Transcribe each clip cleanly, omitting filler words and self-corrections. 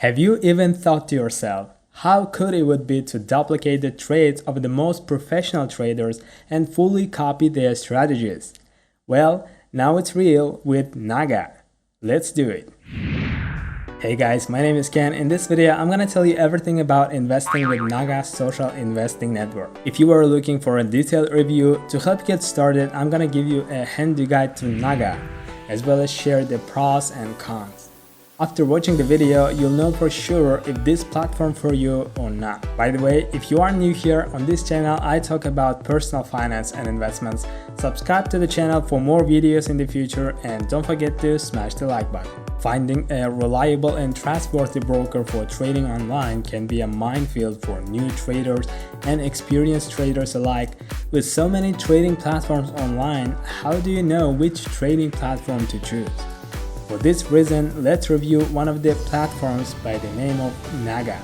Have you even thought to yourself, how cool it would be to duplicate the trades of the most professional traders and fully copy their strategies? Well, now it's real with NAGA. Let's do it. Hey guys, my name is Ken. In this video, I'm gonna tell you everything about investing with NAGA Social Investing Network. If you are looking for a detailed review to help get started, I'm gonna give you a handy guide to NAGA, as well as share the pros and cons. After watching the video, you'll know for sure if this platform for you or not. By the way, if you are new here on this channel, I talk about personal finance and investments. Subscribe to the channel for more videos in the future and don't forget to smash the like button. Finding a reliable and trustworthy broker for trading online can be a minefield for new traders and experienced traders alike. With so many trading platforms online, how do you know which trading platform to choose? For this reason, let's review one of the platforms by the name of NAGA.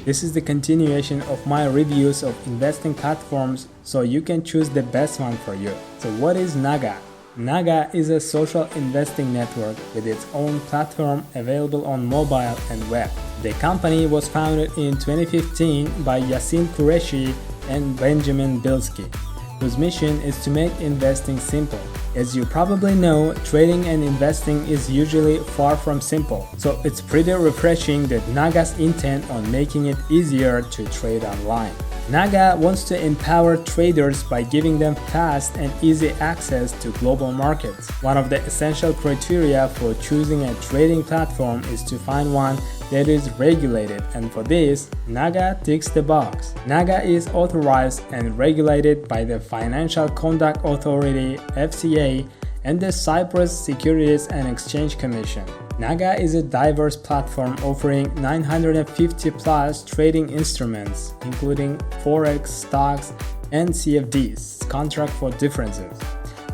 This is the continuation of my reviews of investing platforms, so you can choose the best one for you. So what is NAGA? NAGA is a social investing network with its own platform available on mobile and web. The company was founded in 2015 by Yasin Qureshi and Benjamin Bilski, whose mission is to make investing simple. As you probably know, trading and investing is usually far from simple, so it's pretty refreshing that NAGA's intent on making it easier to trade online. NAGA wants to empower traders by giving them fast and easy access to global markets. One of the essential criteria for choosing a trading platform is to find one that is regulated, and for this, NAGA ticks the box. NAGA is authorized and regulated by the Financial Conduct Authority (FCA) and the Cyprus Securities and Exchange Commission. NAGA is a diverse platform offering 950 plus trading instruments, including Forex, stocks, and CFDs, contract for differences.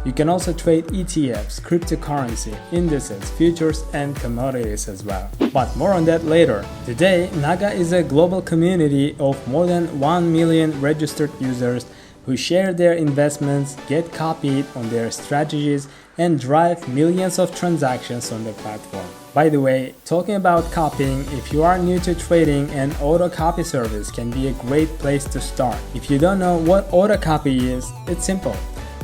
You can also trade ETFs, cryptocurrency, indices, futures, and commodities as well. But more on that later. Today, NAGA is a global community of more than 1 million registered users who share their investments, get copied on their strategies, and drive millions of transactions on the platform. By the way, talking about copying, if you are new to trading, an auto copy service can be a great place to start. If you don't know what auto copy is, it's simple.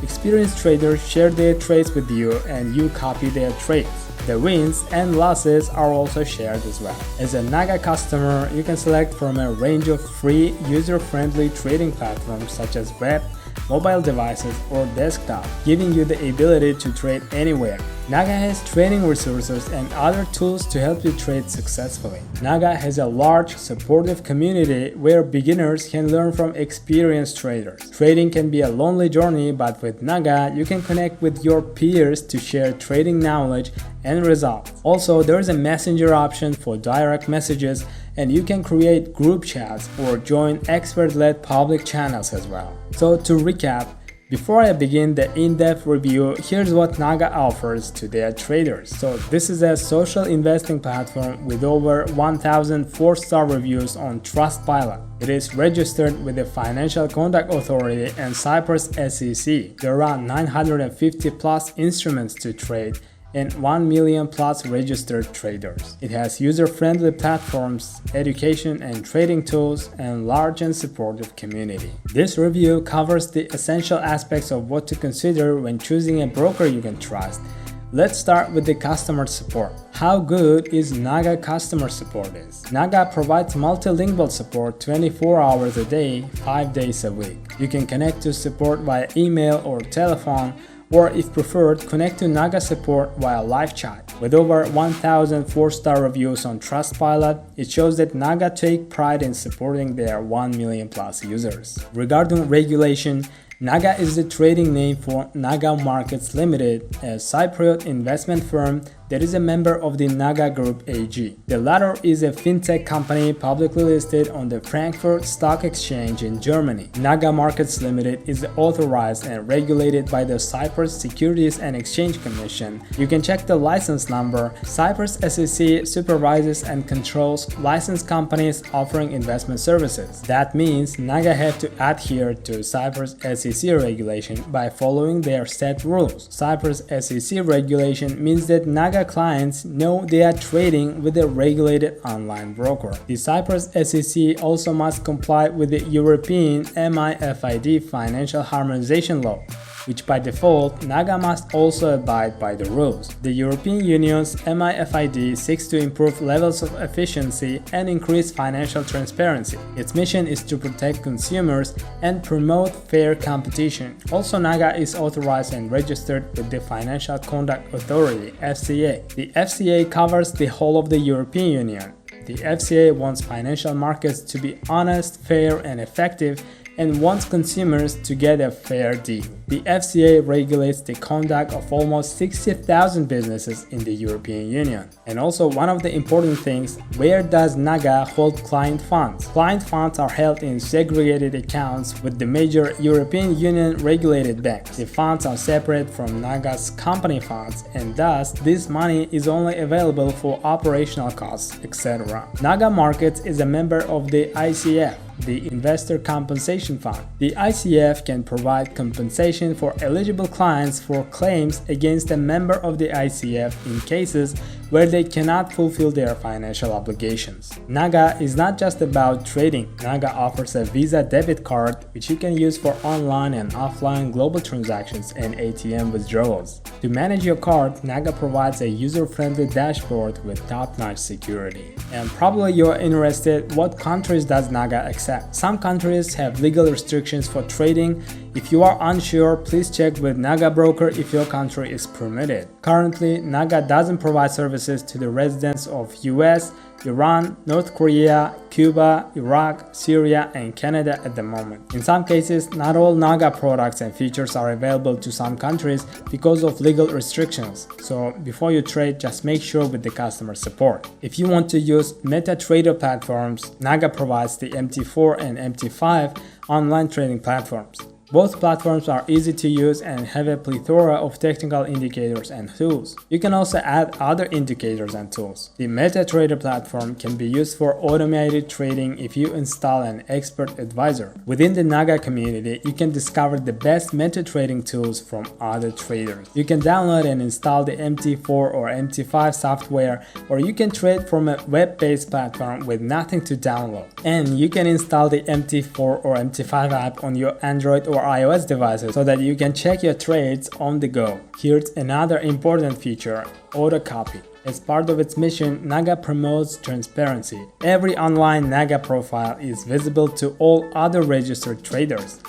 Experienced traders share their trades with you and you copy their trades. The wins and losses are also shared as well. As a NAGA customer, you can select from a range of free, user-friendly trading platforms such as web, mobile devices, or desktop, giving you the ability to trade anywhere. NAGA has training resources and other tools to help you trade successfully. NAGA has a large, supportive community where beginners can learn from experienced traders. Trading can be a lonely journey, but with NAGA, you can connect with your peers to share trading knowledge and results. Also, there is a messenger option for direct messages, and you can create group chats or join expert-led public channels as well. So to recap, before I begin the in-depth review, here's what NAGA offers to their traders. So this is a social investing platform with over 1,000 4-star reviews on Trustpilot. It is registered with the Financial Conduct Authority and Cyprus SEC. There are around 950 plus instruments to trade and 1 million plus registered traders. It has user-friendly platforms, education and trading tools, and large and supportive community. This review covers the essential aspects of what to consider when choosing a broker you can trust. Let's start with the customer support. How good is NAGA customer support is? NAGA provides multilingual support 24 hours a day, 5 days a week. You can connect to support via email or telephone, or if preferred, connect to NAGA support via live chat. With over 1,000 4-star reviews on Trustpilot, it shows that NAGA take pride in supporting their 1 million plus users. Regarding regulation, NAGA is the trading name for NAGA Markets Limited, a Cypriot investment firm that is a member of the NAGA Group AG. The latter is a fintech company publicly listed on the Frankfurt Stock Exchange in Germany. NAGA Markets Limited is authorized and regulated by the Cyprus Securities and Exchange Commission. You can check the license number. Cyprus SEC supervises and controls licensed companies offering investment services. That means NAGA have to adhere to Cyprus SEC regulation by following their set rules. Cyprus SEC regulation means that NAGA NAGA clients know they are trading with a regulated online broker. The Cyprus SEC also must comply with the European MiFID financial harmonization law, which by default, NAGA must also abide by the rules. The European Union's MiFID seeks to improve levels of efficiency and increase financial transparency. Its mission is to protect consumers and promote fair competition. Also, NAGA is authorized and registered with the Financial Conduct Authority (FCA). The FCA covers the whole of the European Union. The FCA wants financial markets to be honest, fair, and effective, and wants consumers to get a fair deal. The FCA regulates the conduct of almost 60,000 businesses in the European Union. And also, one of the important things, where does NAGA hold client funds? Client funds are held in segregated accounts with the major European Union regulated banks. The funds are separate from NAGA's company funds, and thus this money is only available for operational costs, etc. NAGA Markets is a member of the ICF, the Investor Compensation Fund. The ICF can provide compensation for eligible clients for claims against a member of the ICF in cases where they cannot fulfill their financial obligations. NAGA is not just about trading. NAGA offers a Visa debit card which you can use for online and offline global transactions and ATM withdrawals. To manage your card, NAGA provides a user-friendly dashboard with top-notch security. And probably you're interested, what countries does NAGA accept? Some countries have legal restrictions for trading. If you are unsure, please check with NAGA broker if your country is permitted. Currently, NAGA doesn't provide services to the residents of US, Iran, North Korea, Cuba, Iraq, Syria, and Canada at the moment. In some cases, not all NAGA products and features are available to some countries because of legal restrictions. So before you trade, just make sure with the customer support. If you want to use MetaTrader platforms, NAGA provides the MT4 and MT5 online trading platforms. Both platforms are easy to use and have a plethora of technical indicators and tools. You can also add other indicators and tools. The MetaTrader platform can be used for automated trading if you install an expert advisor. Within the NAGA community, you can discover the best MetaTrading tools from other traders. You can download and install the MT4 or MT5 software, or you can trade from a web-based platform with nothing to download. And you can install the MT4 or MT5 app on your Android or iOS devices so that you can check your trades on the go. Here's another important feature, auto copy. As part of its mission, NAGA promotes transparency. Every online NAGA profile is visible to all other registered traders.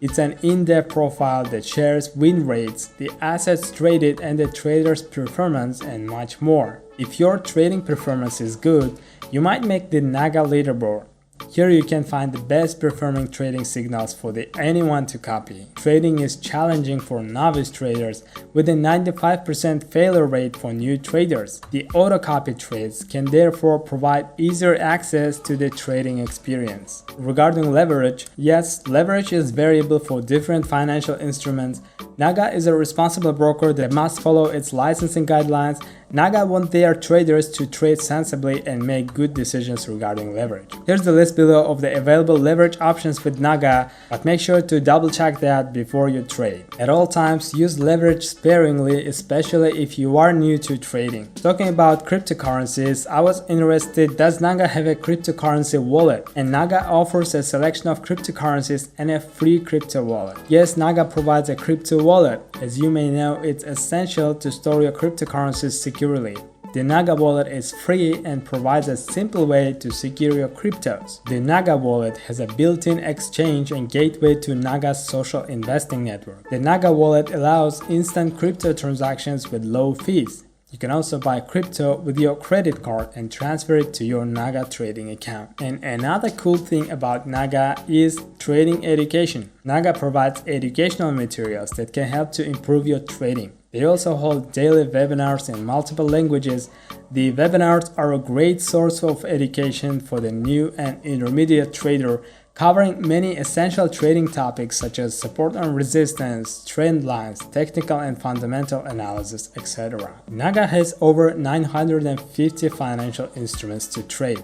It's an in-depth profile that shares win rates, the assets traded and the trader's performance, and much more. If your trading performance is good, you might make the NAGA leaderboard. Here you can find the best performing trading signals for anyone to copy. Trading is challenging for novice traders with a 95% failure rate for new traders. The auto-copy trades can therefore provide easier access to the trading experience. Regarding leverage, yes, leverage is variable for different financial instruments. NAGA is a responsible broker that must follow its licensing guidelines. NAGA want their traders to trade sensibly and make good decisions regarding leverage. Here's the list below of the available leverage options with NAGA, but make sure to double check that before you trade. At all times, use leverage sparingly, especially if you are new to trading. Talking about cryptocurrencies, I was interested, does NAGA have a cryptocurrency wallet? And NAGA offers a selection of cryptocurrencies and a free crypto wallet. Yes, NAGA provides a crypto wallet. As you may know, it's essential to store your cryptocurrencies securely. The NAGA wallet is free and provides a simple way to secure your cryptos. The NAGA wallet has a built-in exchange and gateway to NAGA Social Investing Network. The NAGA wallet allows instant crypto transactions with low fees. You can also buy crypto with your credit card and transfer it to your NAGA trading account. And another cool thing about NAGA is trading education. NAGA provides educational materials that can help to improve your trading. They also hold daily webinars in multiple languages. The webinars are a great source of education for the new and intermediate trader, covering many essential trading topics such as support and resistance, trend lines, technical and fundamental analysis, etc. NAGA has over 950 financial instruments to trade.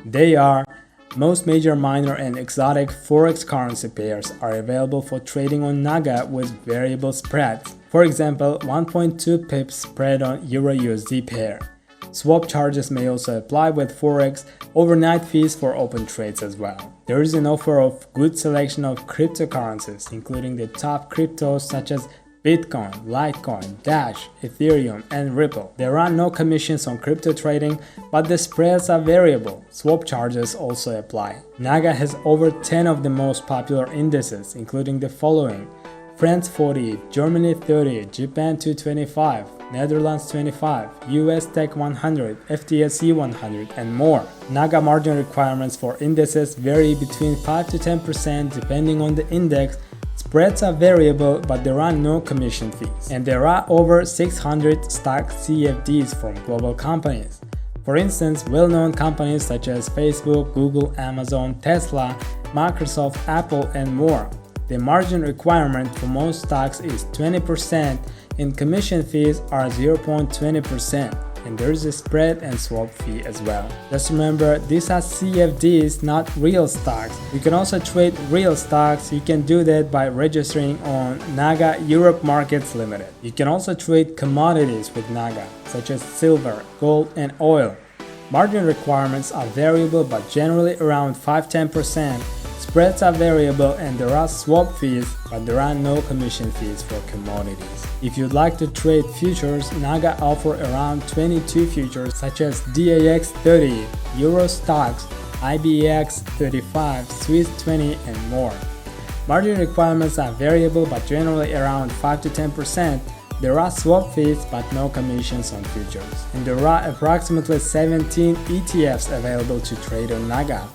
They are most major minor and exotic forex currency pairs are available for trading on NAGA with variable spreads. For example, 1.2 pips spread on Euro-USD pair. Swap charges may also apply with Forex, overnight fees for open trades as well. There is an offer of good selection of cryptocurrencies, including the top cryptos such as Bitcoin, Litecoin, Dash, Ethereum, and Ripple. There are no commissions on crypto trading, but the spreads are variable. Swap charges also apply. NAGA has over 10 of the most popular indices, including the following: France 40, Germany 30, Japan 225, Netherlands 25, US Tech 100, FTSE 100, and more. NAGA margin requirements for indices vary between 5 to 10% depending on the index. Spreads are variable, but there are no commission fees. And there are over 600 stock CFDs from global companies. For instance, well-known companies such as Facebook, Google, Amazon, Tesla, Microsoft, Apple, and more. The margin requirement for most stocks is 20% and commission fees are 0.20%. And there is a spread and swap fee as well. Just remember, these are CFDs, not real stocks. You can also trade real stocks. You can do that by registering on NAGA Europe Markets Limited. You can also trade commodities with NAGA, such as silver, gold, and oil. Margin requirements are variable, but generally around 5-10%. Spreads are variable and there are swap fees, but there are no commission fees for commodities. If you'd like to trade futures, NAGA offer around 22 futures such as DAX 30, Euro Stocks, IBX 35, Swiss 20, and more. Margin requirements are variable but generally around 5-10%. There are swap fees but no commissions on futures. And there are approximately 17 ETFs available to trade on NAGA.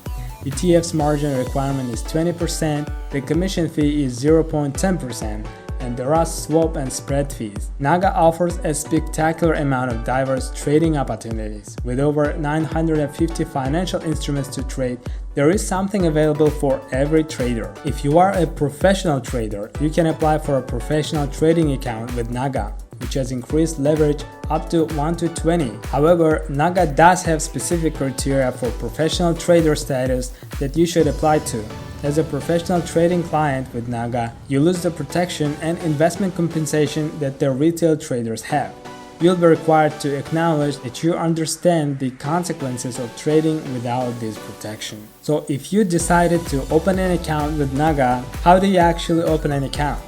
ETF's margin requirement is 20%, the commission fee is 0.10%, and there are swap and spread fees. NAGA offers a spectacular amount of diverse trading opportunities. With over 950 financial instruments to trade, there is something available for every trader. If you are a professional trader, you can apply for a professional trading account with NAGA, which has increased leverage up to 1 to 20. However, NAGA does have specific criteria for professional trader status that you should apply to. As a professional trading client with NAGA, you lose the protection and investment compensation that the retail traders have. You'll be required to acknowledge that you understand the consequences of trading without this protection. So if you decided to open an account with NAGA, how do you actually open an account?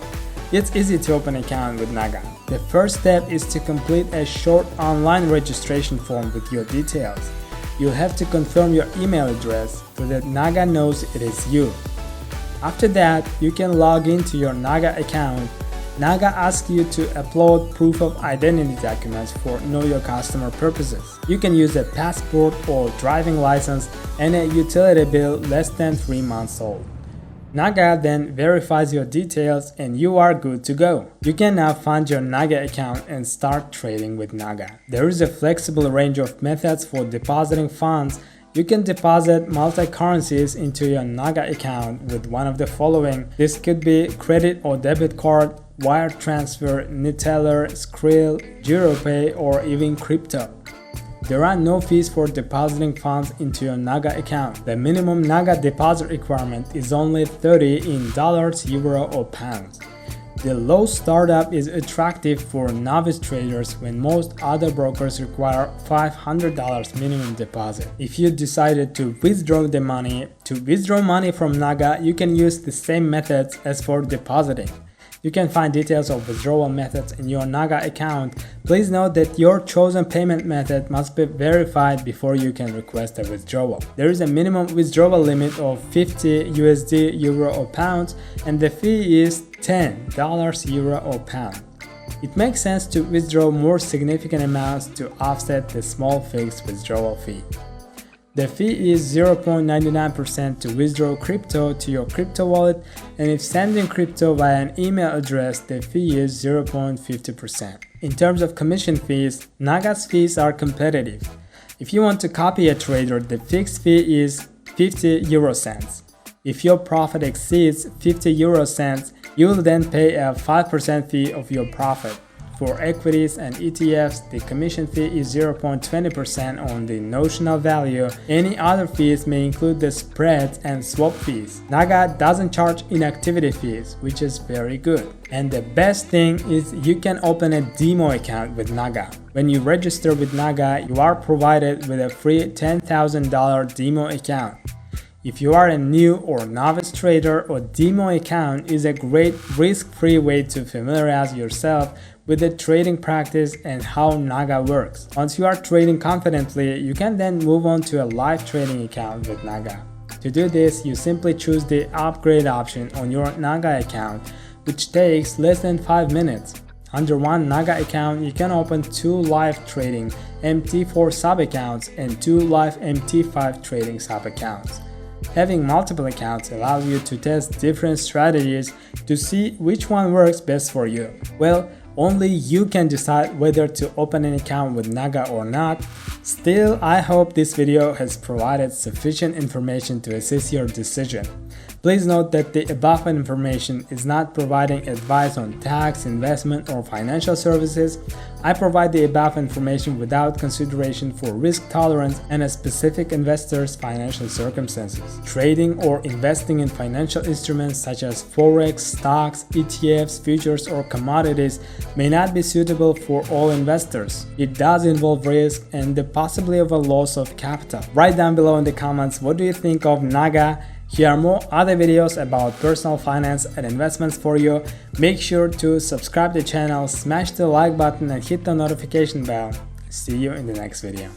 It's easy to open an account with NAGA. The first step is to complete a short online registration form with your details. You'll have to confirm your email address so that NAGA knows it is you. After that, you can log into your NAGA account. NAGA asks you to upload proof of identity documents for Know Your Customer purposes. You can use a passport or driving license and a utility bill less than 3 months old. NAGA then verifies your details and you are good to go. You can now fund your NAGA account and start trading with NAGA. There is a flexible range of methods for depositing funds. You can deposit multi-currencies into your NAGA account with one of the following. This could be credit or debit card, wire transfer, Neteller, Skrill, GiroPay, or even crypto. There are no fees for depositing funds into your NAGA account. The minimum NAGA deposit requirement is only $30 in dollars, euro, or pounds. The low startup is attractive for novice traders when most other brokers require $500 minimum deposit. If you decided to withdraw the money, from NAGA, you can use the same methods as for depositing. You can find details of withdrawal methods in your NAGA account. Please note that your chosen payment method must be verified before you can request a withdrawal. There is a minimum withdrawal limit of 50 USD, euro, or pounds, and the fee is $10, euro, or pound. It makes sense to withdraw more significant amounts to offset the small fixed withdrawal fee. The fee is 0.99% to withdraw crypto to your crypto wallet, and if sending crypto via an email address, the fee is 0.50%. In terms of commission fees, NAGA's fees are competitive. If you want to copy a trader, the fixed fee is 50 euro cents. If your profit exceeds 50 euro cents, you will then pay a 5% fee of your profit. For equities and ETFs, the commission fee is 0.20% on the notional value. Any other fees may include the spreads and swap fees. NAGA doesn't charge inactivity fees, which is very good. And the best thing is you can open a demo account with NAGA. When you register with NAGA, you are provided with a free $10,000 demo account. If you are a new or novice trader, a demo account is a great risk-free way to familiarize yourself with the trading practice and how NAGA works. Once you are trading confidently, you can then move on to a live trading account with NAGA. To do this, you simply choose the upgrade option on your NAGA account, which takes less than 5 minutes. Under one NAGA account, you can open 2 live trading MT4 sub-accounts and 2 live MT5 trading sub-accounts. Having multiple accounts allows you to test different strategies to see which one works best for you. Well, only you can decide whether to open an account with NAGA or not. Still, I hope this video has provided sufficient information to assist your decision. Please note that the above information is not providing advice on tax, investment, or financial services. I provide the above information without consideration for risk tolerance and a specific investor's financial circumstances. Trading or investing in financial instruments such as forex, stocks, ETFs, futures, or commodities may not be suitable for all investors. It does involve risk and the possibility of a loss of capital. Write down below in the comments what do you think of NAGA. Here are more other videos about personal finance and investments for you. Make sure to subscribe to the channel, smash the like button and hit the notification bell. See you in the next video.